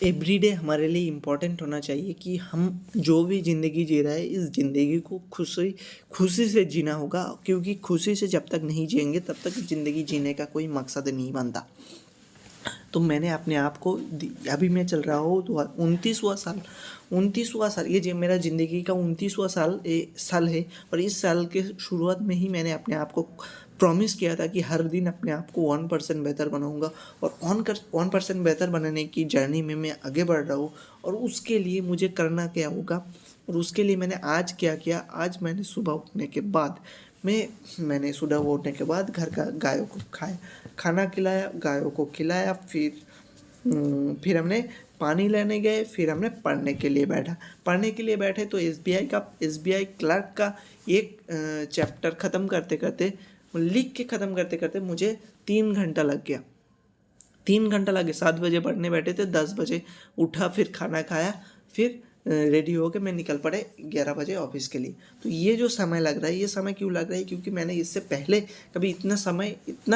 Everyday हमारे लिए important होना चाहिए कि हम जो भी ज़िंदगी जी रहे हैं इस ज़िंदगी को खुशी खुशी से जीना होगा, क्योंकि खुशी से जब तक नहीं जिएंगे तब तक ज़िंदगी जीने का कोई मकसद नहीं बनता। तो मैंने अपने आप को अभी मैं चल रहा हूँ तो 29वां साल ये मेरा ज़िंदगी का 29वां साल है। और इस साल के शुरुआत में ही मैंने अपने आप को प्रॉमिस किया था कि हर दिन अपने आप को 1% बेहतर बनाऊंगा। और 1% बेहतर बनाने की जर्नी में मैं आगे बढ़ रहा हूँ। और उसके लिए मुझे करना क्या होगा, और उसके लिए मैंने आज क्या किया। आज मैंने सुबह उठने के बाद मैंने सुबह उठने के बाद घर का गायों को खाना खिलाया, गायों को खिलाया। फिर हमने पानी लेने गए, फिर हमने पढ़ने के लिए बैठे तो एसबीआई क्लर्क का एक चैप्टर ख़त्म करते करते, लिख के ख़त्म करते करते मुझे 3 घंटा लग गया। 3 घंटा लगे। 7 बजे पढ़ने बैठे थे, 10 बजे उठा, फिर खाना खाया, फिर रेडी होके मैं निकल पड़े 11 बजे ऑफिस के लिए। तो ये जो समय लग रहा है, ये समय क्यों लग रहा है, क्योंकि मैंने इससे पहले कभी इतना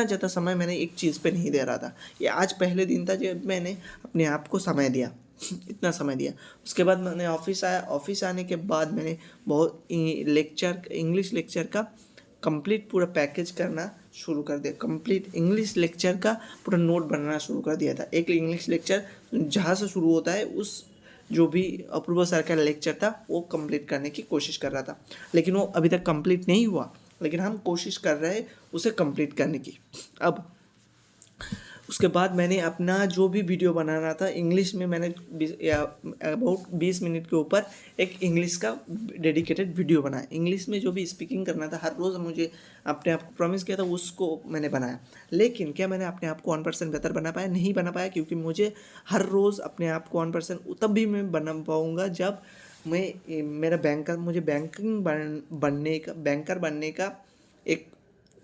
ज़्यादा समय मैंने एक चीज़ पे नहीं दे रहा था। ये आज पहले दिन था जब मैंने अपने आप को समय दिया, इतना समय दिया। उसके बाद मैंने ऑफिस आया। ऑफिस आने के बाद मैंने बहुत इंग्लिश लेक्चर का कंप्लीट पूरा पैकेज करना शुरू कर दिया। कंप्लीट इंग्लिश लेक्चर का पूरा नोट बनाना शुरू कर दिया था। एक इंग्लिश लेक्चर जहाँ से शुरू होता है, उस जो भी अपूर्व सर का लेक्चर था वो कंप्लीट करने की कोशिश कर रहा था, लेकिन वो अभी तक कंप्लीट नहीं हुआ। लेकिन हम कोशिश कर रहे हैं उसे कंप्लीट करने की। अब उसके बाद मैंने अपना जो भी वीडियो बनाना था इंग्लिश में, मैंने अबाउट 20 मिनट के ऊपर एक इंग्लिश का डेडिकेटेड वीडियो बनाया। इंग्लिश में जो भी स्पीकिंग करना था, हर रोज़ मुझे अपने आप को प्रॉमिस किया था, उसको मैंने बनाया। लेकिन क्या मैंने अपने आप को 1% बेहतर बना पाया? नहीं बना पाया, क्योंकि मुझे हर रोज़ अपने आप को 1% तब भी मैं बना पाऊँगा जब मुझे बैंकर बनने का एक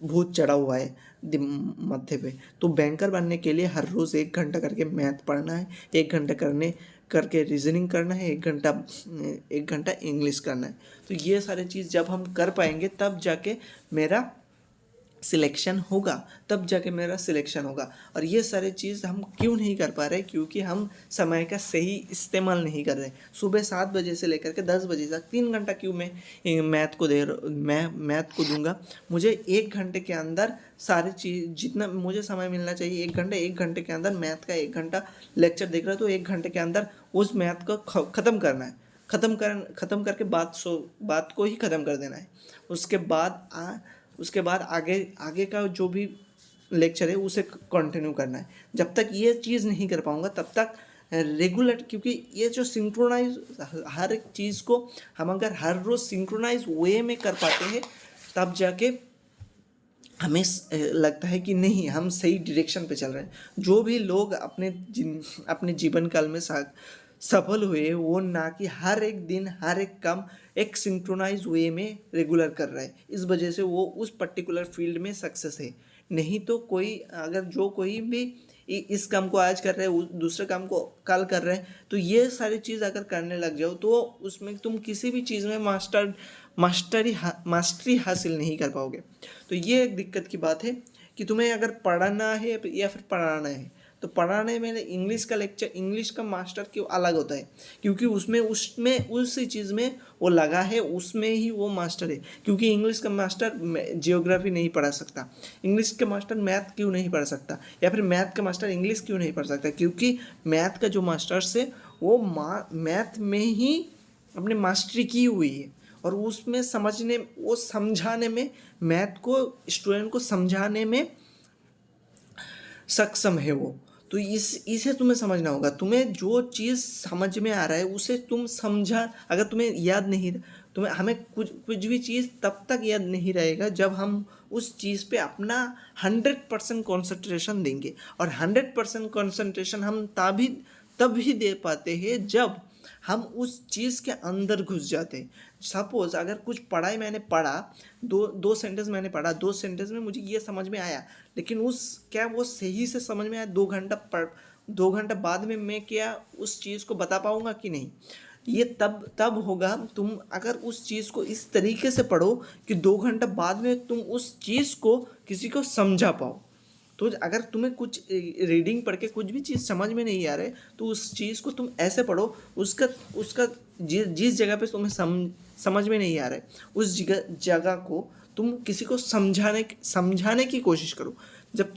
भूत चढ़ा हुआ है माथे पे। तो बैंकर बनने के लिए हर रोज़ 1 घंटा करके मैथ पढ़ना है, 1 घंटा करके रीजनिंग करना है, 1 घंटा इंग्लिश करना है। तो ये सारी चीज़ जब हम कर पाएंगे तब जाके मेरा सिलेक्शन होगा। और ये सारी चीज़ हम क्यों नहीं कर पा रहे? क्योंकि हम समय का सही इस्तेमाल नहीं कर रहे। सुबह 7 बजे से लेकर के 10 बजे तक 3 घंटा क्यों मैं मैथ को दूंगा? मुझे 1 घंटे के अंदर सारी चीज़, जितना मुझे समय मिलना चाहिए 1 घंटे के अंदर मैथ का 1 घंटा लेक्चर देख रहा है, तो 1 घंटे के अंदर उस मैथ को ख़त्म करना है। ख़त्म करके बात को ही ख़त्म कर देना है। उसके बाद आगे आगे का जो भी लेक्चर है उसे कंटिन्यू करना है। जब तक ये चीज़ नहीं कर पाऊँगा तब तक रेगुलर, क्योंकि ये जो सिंक्रोनाइज, हर एक चीज़ को हम अगर हर रोज़ सिंक्रोनाइज वे में कर पाते हैं तब जाके हमें लगता है कि नहीं, हम सही डायरेक्शन पे चल रहे हैं। जो भी लोग अपने जीवन काल में सफल हुए, वो ना कि हर एक दिन हर एक काम एक सिंक्रोनाइज वे में रेगुलर कर रहा है, इस वजह से वो उस पर्टिकुलर फील्ड में सक्सेस है। नहीं तो कोई भी इस काम को आज कर रहे हैं, दूसरे काम को कल कर रहे हैं, तो ये सारी चीज़ अगर करने लग जाओ तो उसमें तुम किसी भी चीज़ में मास्टरी हासिल नहीं कर पाओगे। तो ये एक दिक्कत की बात है कि तुम्हें अगर पढ़ना है या फिर पढ़ाना है, तो पढ़ाने में इंग्लिश का मास्टर क्यों अलग होता है? क्योंकि उसमें उसी चीज़ में वो लगा है, उसमें ही वो मास्टर है। क्योंकि इंग्लिश का मास्टर जियोग्राफी नहीं पढ़ा सकता, इंग्लिश का मास्टर मैथ क्यों नहीं पढ़ सकता, या फिर मैथ का मास्टर इंग्लिश क्यों नहीं पढ़ सकता? क्योंकि मैथ का जो मास्टर्स है वो मैथ में ही अपने मास्टरी की हुई है, और उसमें समझाने में, मैथ को स्टूडेंट को समझाने में सक्षम है वो। तो इसे तुम्हें समझना होगा। तुम्हें जो चीज़ समझ में आ रहा है उसे तुम समझा। अगर तुम्हें याद नहीं, हमें कुछ भी चीज़ तब तक याद नहीं रहेगा जब हम उस चीज़ पे अपना 100% कॉन्सेंट्रेशन देंगे। और 100% कॉन्सेंट्रेशन हम तभी दे पाते हैं जब हम उस चीज़ के अंदर घुस जाते हैं। सपोज अगर कुछ मैंने पढ़ा, दो सेंटेंस मैंने पढ़ा, 2 सेंटेंस में मुझे ये समझ में आया, लेकिन क्या वो सही से समझ में आया? 2 घंटा बाद में मैं क्या उस चीज़ को बता पाऊँगा कि नहीं? ये तब होगा तुम अगर उस चीज़ को इस तरीके से पढ़ो कि 2 घंटा बाद में तुम उस चीज़ को किसी को समझा पाओ। तो अगर तुम्हें कुछ रीडिंग पढ़ के कुछ भी चीज़ समझ में नहीं आ रहा है तो उस चीज़ को तुम ऐसे पढ़ो, उसका उसका जिस जगह पे तुम्हें समझ में नहीं आ रहा है उस जगह को तुम किसी को समझाने की कोशिश करो। जब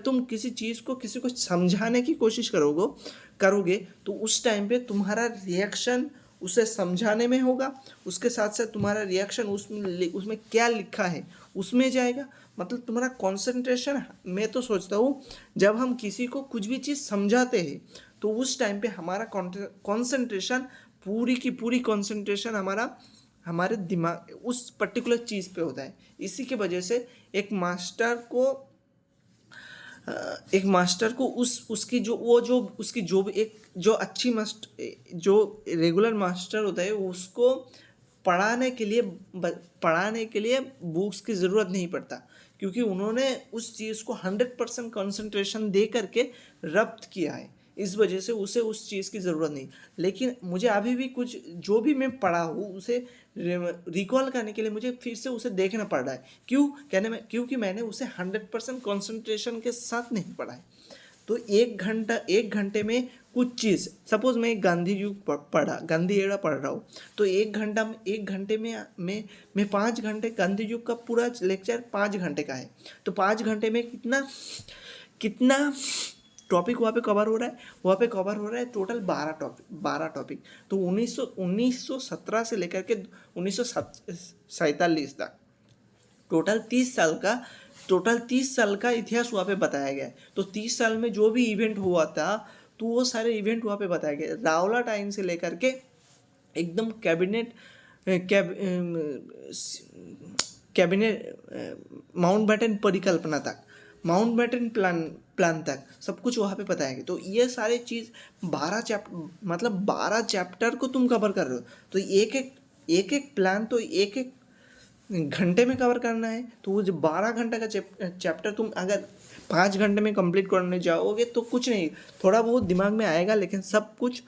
तुम किसी चीज़ को किसी को समझाने की कोशिश करोगे तो उस टाइम पे तुम्हारा रिएक्शन उसे समझाने में होगा, उसके साथ साथ तुम्हारा रिएक्शन उसमें क्या लिखा है उसमें जाएगा। मतलब तुम्हारा कंसंट्रेशन, मैं तो सोचता हूँ जब हम किसी को कुछ भी चीज़ समझाते हैं तो उस टाइम पे हमारा कंसंट्रेशन, पूरी की पूरी कंसंट्रेशन हमारे दिमाग उस पर्टिकुलर चीज़ पे होता है। इसी के वजह से एक मास्टर को उसकी जो रेगुलर मास्टर होता है उसको पढ़ाने के लिए बुक्स की ज़रूरत नहीं पड़ता, क्योंकि उन्होंने उस चीज़ को 100% कंसंट्रेशन दे करके रब्त किया है। इस वजह से उसे उस चीज़ की ज़रूरत नहीं। लेकिन मुझे अभी भी कुछ जो भी मैं पढ़ा हूँ उसे रिकॉल करने के लिए मुझे फिर से उसे देखना पड़ रहा है। क्योंकि मैंने उसे 100% कंसंट्रेशन के साथ नहीं पढ़ा है। तो एक घंटे में कुछ चीज़, सपोज मैं गांधी एरा पढ़ रहा हूँ, तो एक घंटे में मैं 5 घंटे, गांधी जी का पूरा लेक्चर 5 घंटे का है, तो 5 घंटे में कितना टॉपिक वहाँ पे कवर हो रहा है टोटल 12 टॉपिक। तो 1917 से लेकर के 1947 तक टोटल 30 साल का इतिहास वहाँ पे बताया गया है। तो 30 साल में जो भी इवेंट हुआ था तो वो सारे इवेंट वहाँ पे बताए गए। रावला टाइम से लेकर के एकदम माउंटबेटन परिकल्पना तक, माउंटबेटन प्लान तक सब कुछ वहाँ पे बताया गया। तो ये सारे चीज़ 12 चैप्टर को तुम कवर कर रहे हो, तो एक प्लान तो एक घंटे में कवर करना है। तो वो जो 12 घंटे का चैप्टर तुम अगर 5 घंटे में कंप्लीट करने जाओगे तो कुछ नहीं, थोड़ा बहुत दिमाग में आएगा, लेकिन सब कुछ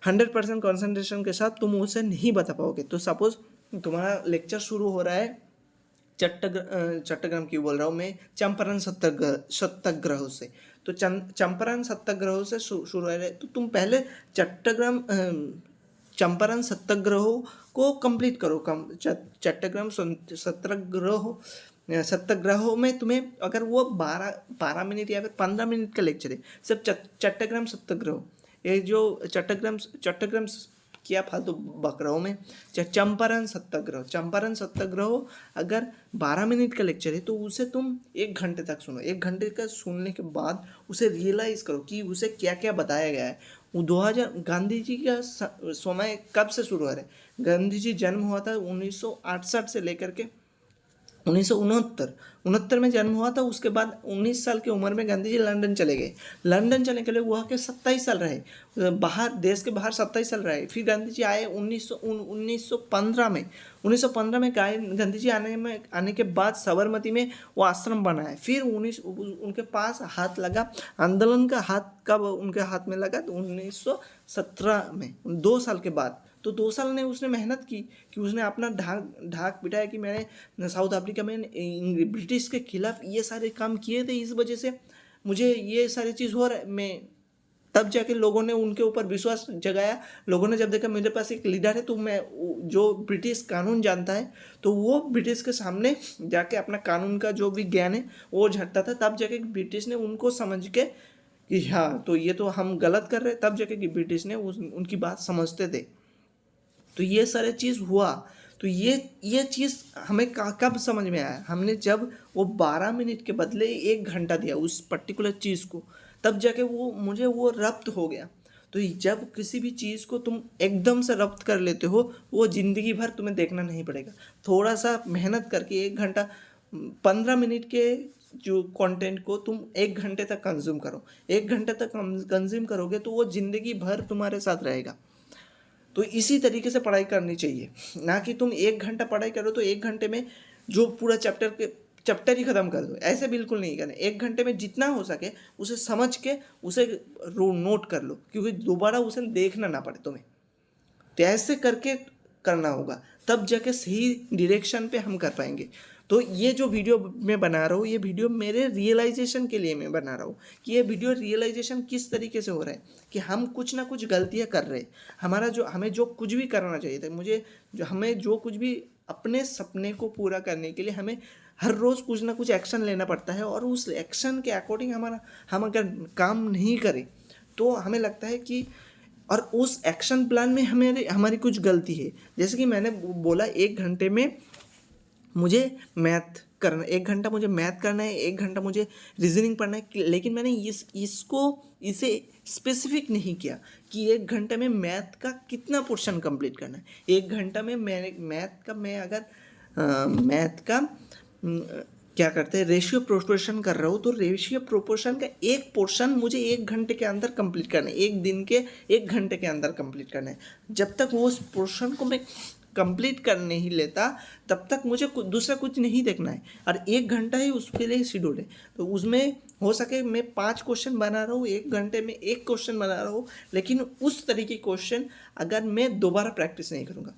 100% कंसंट्रेशन के साथ तुम उसे नहीं बता पाओगे। तो सपोज तुम्हारा लेक्चर शुरू हो रहा है चट्टग्राम क्यों बोल रहा हूँ मैं, चंपारण सत्याग्रह से। तो चंपारण सत्याग्रह से शुरू है, तो तुम पहले चंपारण सत्याग्रह को कंप्लीट करो। चट्टग्राम सत्याग्रह में तुम्हें अगर वो 12 मिनट या फिर 15 मिनट का लेक्चर है, सब चट्टग्राम सत्याग्रह, ये जो चट्टग्राम क्या फालतू बक रहा हूँ मैं, चंपारण सत्याग्रह अगर 12 मिनट का लेक्चर है तो उसे तुम 1 घंटे तक सुनो। 1 घंटे का सुनने के बाद उसे रियलाइज़ करो कि उसे क्या क्या बताया गया है। वो 2000 गांधी जी का समय कब से शुरू हो रहा है। गांधी जी जन्म हुआ था 1968 से लेकर के 1969 में जन्म हुआ था। उसके बाद 19 साल की उम्र में गांधी जी लंदन चले गए। लंदन चलने के लिए वहाँ के 27 साल रहे, देश के बाहर 27 साल रहे। फिर गांधी जी आए 1915 में। 1915 में गांधी जी आने के बाद साबरमती में वो आश्रम बनाए। फिर उनके पास हाथ लगा, आंदोलन का हाथ कब उनके हाथ में लगा, तो 1917 में, 2 साल के बाद। तो 2 साल ने उसने मेहनत की कि उसने अपना ढाक पिटाया कि मैंने साउथ अफ्रीका में ब्रिटिश के खिलाफ ये सारे काम किए थे, इस वजह से मुझे ये सारी चीज़ हो रहा है। मैं तब जाके लोगों ने उनके ऊपर विश्वास जगाया। लोगों ने जब देखा मेरे पास एक लीडर है, तो मैं जो ब्रिटिश कानून जानता है तो वो ब्रिटिश के सामने जाके अपना कानून का जो भी ज्ञान है वो झटता था। तब जाके ब्रिटिश ने उनको समझ के कि हाँ, तो ये तो हम गलत कर रहे, तब जाके कि ब्रिटिश ने उनकी बात समझते थे। तो ये सारे चीज़ हुआ। तो ये चीज़ हमें कब समझ में आया, हमने जब वो 12 मिनट के बदले 1 घंटा दिया उस पर्टिकुलर चीज़ को, तब जाके मुझे वो रब्त हो गया। तो जब किसी भी चीज़ को तुम एकदम से रब्त कर लेते हो, वो ज़िंदगी भर तुम्हें देखना नहीं पड़ेगा। थोड़ा सा मेहनत करके 1 घंटा 15 मिनट के जो कंटेंट को तुम 1 घंटे तक कंज्यूम करो। 1 घंटे तक कंज्यूम करोगे तो वो ज़िंदगी भर तुम्हारे साथ रहेगा। तो इसी तरीके से पढ़ाई करनी चाहिए, ना कि तुम 1 घंटा पढ़ाई करो तो 1 घंटे में जो पूरा चैप्टर ही ख़त्म कर दो। ऐसे बिल्कुल नहीं करना। 1 घंटे में जितना हो सके उसे समझ के उसे नोट कर लो, क्योंकि दोबारा उसे देखना ना पड़े तुम्हें। तो ऐसे करके करना होगा, तब जाके सही डायरेक्शन पे हम कर पाएंगे। तो ये जो वीडियो मैं बना रहा हूँ, ये वीडियो मेरे रियलाइजेशन के लिए मैं बना रहा हूँ कि ये वीडियो रियलाइजेशन किस तरीके से हो रहा है कि हम कुछ ना कुछ गलतियाँ कर रहे हैं। हमें जो कुछ भी करना चाहिए था, हमें जो कुछ भी अपने सपने को पूरा करने के लिए हमें हर रोज़ कुछ ना कुछ एक्शन लेना पड़ता है, और उस एक्शन के अकॉर्डिंग हम अगर काम नहीं करें तो हमें लगता है कि, और उस एक्शन प्लान में हमारी कुछ गलती है। जैसे कि मैंने बोला 1 घंटे में मुझे मैथ करना, 1 घंटा मुझे मैथ करना है, 1 घंटा मुझे रीजनिंग पढ़ना है, लेकिन मैंने इसे स्पेसिफिक नहीं किया कि 1 घंटे में मैथ का कितना पोर्शन कंप्लीट करना है। 1 घंटा में मैथ का क्या करते हैं, रेशियो प्रोपोर्शन कर रहा हूँ, तो रेशियो प्रोपोर्शन का एक पोर्शन मुझे 1 घंटे के अंदर कंप्लीट करना है, एक दिन के 1 घंटे के अंदर कंप्लीट करना है। जब तक वो उस पोर्शन को मैं कंप्लीट कर नहीं लेता तब तक मुझे दूसरा कुछ नहीं देखना है, और 1 घंटा ही उसके लिए शेड्यूल है। तो उसमें हो सके मैं 5 क्वेश्चन बना रहा हूँ, 1 घंटे में 1 क्वेश्चन बना रहा हूँ, लेकिन उस तरीके क्वेश्चन अगर मैं दोबारा प्रैक्टिस नहीं करूँगा,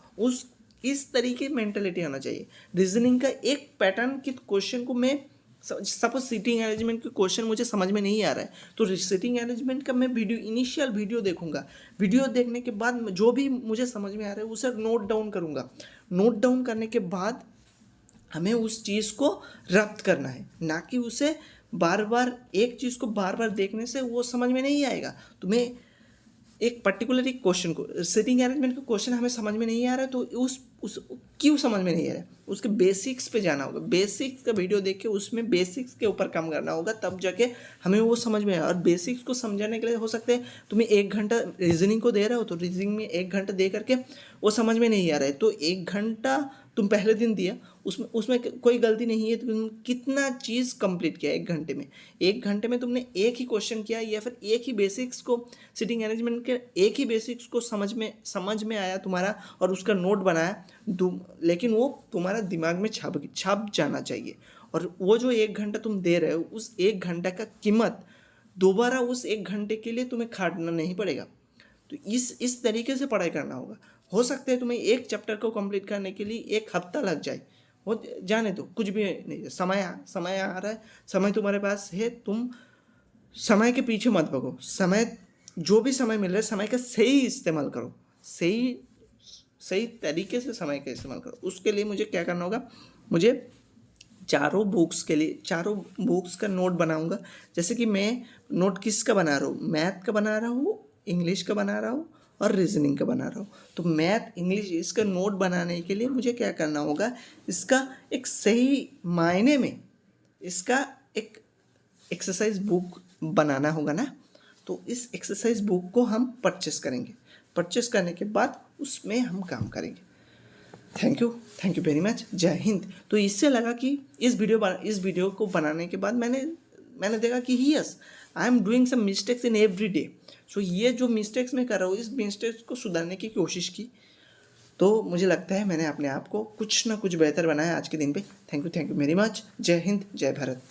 इस तरीके मेंटेलिटी आना चाहिए। रीजनिंग का एक पैटर्न कि क्वेश्चन को मैं सपोज सीटिंग अरेंजमेंट के क्वेश्चन मुझे समझ में नहीं आ रहा है, तो सीटिंग अरेंजमेंट का मैं इनिशियल वीडियो देखूंगा। वीडियो देखने के बाद जो भी मुझे समझ में आ रहा है उसे नोट डाउन करूंगा। नोट डाउन करने के बाद हमें उस चीज़ को रब्त करना है, ना कि उसे बार बार एक चीज़ को बार बार देखने से वो समझ में नहीं आएगा। तुम्हें एक पर्टिकुलर एक क्वेश्चन को, सीटिंग अरेंजमेंट का क्वेश्चन हमें समझ में नहीं आ रहा है, तो उस क्यों समझ में नहीं आ रहा है, उसके बेसिक्स पे जाना होगा। बेसिक्स का वीडियो देख के उसमें बेसिक्स के ऊपर काम करना होगा, तब जाके हमें वो समझ में आए। और बेसिक्स को समझाने के लिए हो सकते हैं तुम्हें 1 घंटा रीजनिंग को दे रहे हो, तो रीजनिंग में 1 घंटा दे करके वो समझ में नहीं आ रहा है, तो 1 घंटा तुम पहले दिन दिया, उसमें कोई गलती नहीं है। तुम कितना चीज़ कंप्लीट किया 1 घंटे में, 1 घंटे में तुमने एक ही क्वेश्चन किया, या फिर एक ही बेसिक्स को, सिटिंग अरेंजमेंट के एक ही बेसिक्स को समझ में आया तुम्हारा, और उसका नोट बनाया, लेकिन वो तुम्हारा दिमाग में छप जाना चाहिए। और वो जो 1 घंटा तुम दे रहे हो, उस 1 घंटा का कीमत दोबारा उस 1 घंटे के लिए तुम्हें खाटना नहीं पड़ेगा। तो इस तरीके से पढ़ाई करना होगा। हो सकता है तुम्हें एक चैप्टर को कंप्लीट करने के लिए 1 हफ्ता लग जाए, वो जाने दो, कुछ भी नहीं। समय आ रहा है, समय तुम्हारे पास है, तुम समय के पीछे मत भगो। जो भी समय मिल रहा है, समय का सही इस्तेमाल करो, सही तरीके से समय का इस्तेमाल करो। उसके लिए मुझे क्या करना होगा, मुझे चारों बुक्स का नोट बनाऊंगा। जैसे कि मैं नोट किसका बना रहा हूँ, मैथ का बना रहा हूँ, इंग्लिश का बना रहा हूँ, और रीजनिंग का बना रहा हूँ। तो मैथ, इंग्लिश, इसका नोट बनाने के लिए मुझे क्या करना होगा, इसका एक सही मायने में इसका एक एक्सरसाइज बुक बनाना होगा ना। तो इस एक्सरसाइज बुक को हम परचेस करेंगे, परचेस करने के बाद उसमें हम काम करेंगे। Thank you very much. जय हिंद। तो इससे लगा कि इस वीडियो को बनाने के बाद मैंने देखा कि yes, I am doing some mistakes in every day. So ये जो मिस्टेक्स मैं कर रहा हूँ, इस मिस्टेक्स को सुधारने की कोशिश की, तो मुझे लगता है मैंने अपने आप को कुछ ना कुछ बेहतर बनाया आज के दिन पे। Thank you very much. जय हिंद, जय भारत।